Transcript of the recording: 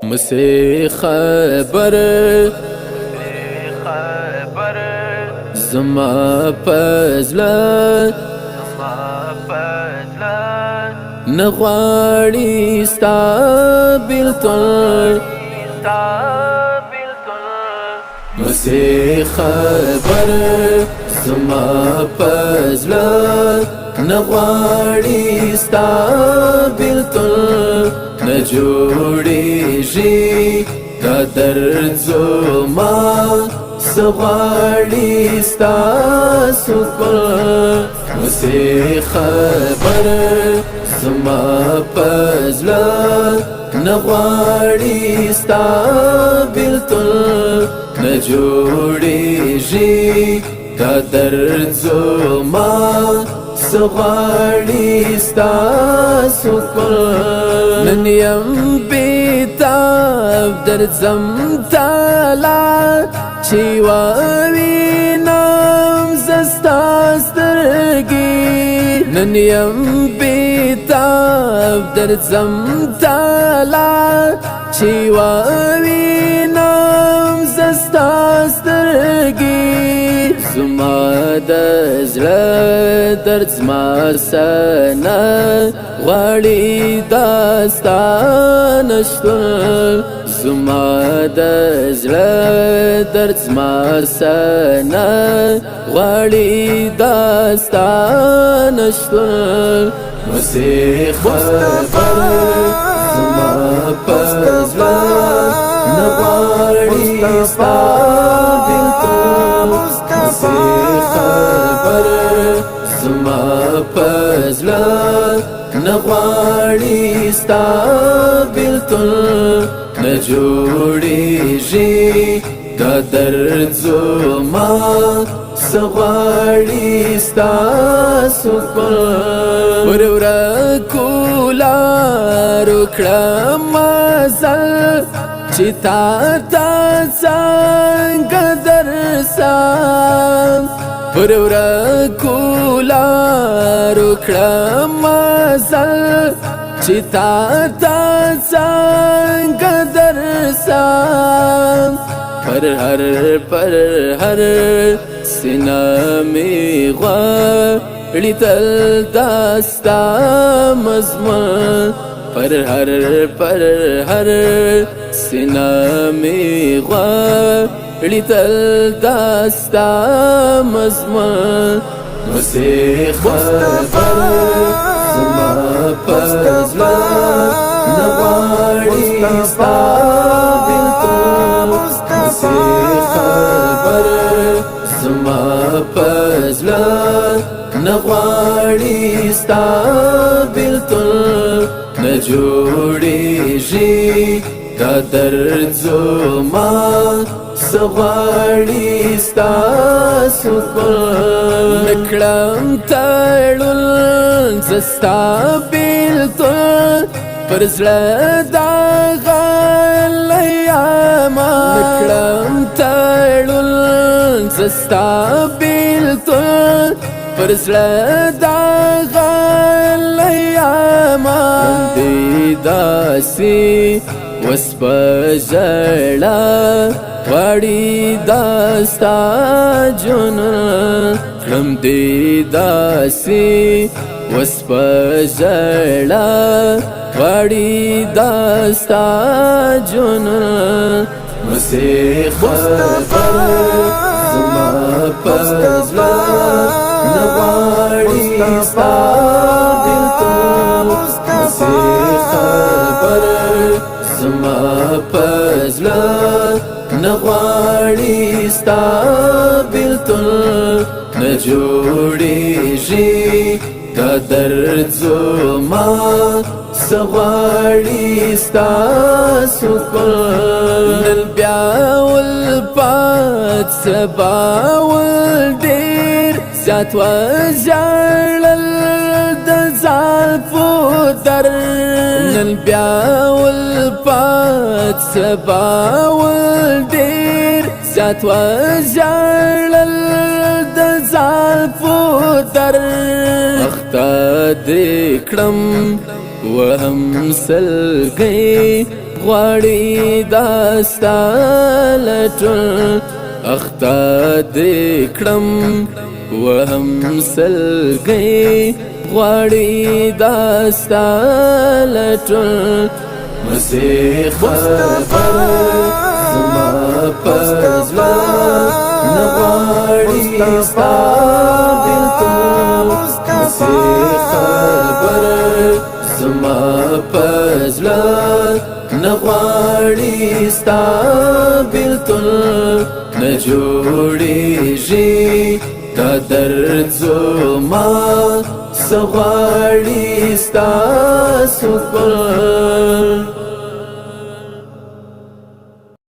مسي خبر زما پزلا نغواړي ستا بیلتون مسي خبر زما پزلا نغواړي ستا بیلتون نجوړيږي دا درد زما سغواړي ستا سکون مسي خبر زما پزلا نغواړي ستا بیلتون نجوړيږي دا درد زما سغواړي ستا سکون نن یم بیتاب درځم تالا چې ووینم زه ستا سترګې نن یم بیتاب درځم تالا چې ووینم زه ستا سترګې زما د زړه درد زما سنه غواړي دا ستا نشتون زما د زړه درد زما سنه غواړي دا ستا نشتون مسي خبر زما پزلا نغواړي ستا بیلتون مسي خبر زما پزلا نغواړي ستا بیلتون نجوړيږي دا درد زما سغواړي ستا سکون ورورکو لارو کړم مزل چې تا ته څنګه درسم ورورکو لارو کړم مزل چې تا ته څنګه درسم پر هر سینه مې غواړي تل دا ستا مضمون پر هر سینه مې غواړي تل دا ستا مضمون مسي خبر زما پزلا نغواړي ستا بیلتون مسي خبر زما پزلا نغواړي ستا بیلتون نجوړيږي دا درد زما سغواړي ستا سکون نکړم تړل زستا بیلتون پر زړه دا غلیاما نکړم تړل زستا بیلتون پر زړه دا غلیاما دې داسي وسپژړه غواړي دا ستا جنون کړم دې داسي وسپژړه غواړي دا ستا جنون مسي خبر زما پزلا نغواړي ستا بیلتون مسي خبر زما پزلا نغواړي ستا بیلتون نجوړيږي دا درد زما سغواړي ستا سکون نن بیا ولپات سبا ولډیر زیات وژړل د زلفو در نن بیا ولپات سبا ولډیر زیات وژړل د زلفو در اخته دې کړم وهم سلګي غواړي داستا لټل اخته دې کړم وهم سلګي غواړي داستا لټل مسیح خبر زما پزلا نغواړي ستا بلتل مسیح خبر زما پزلا نغواړي ستا بلتل نجوړيږي دا درد زما سغواړي ستا سپل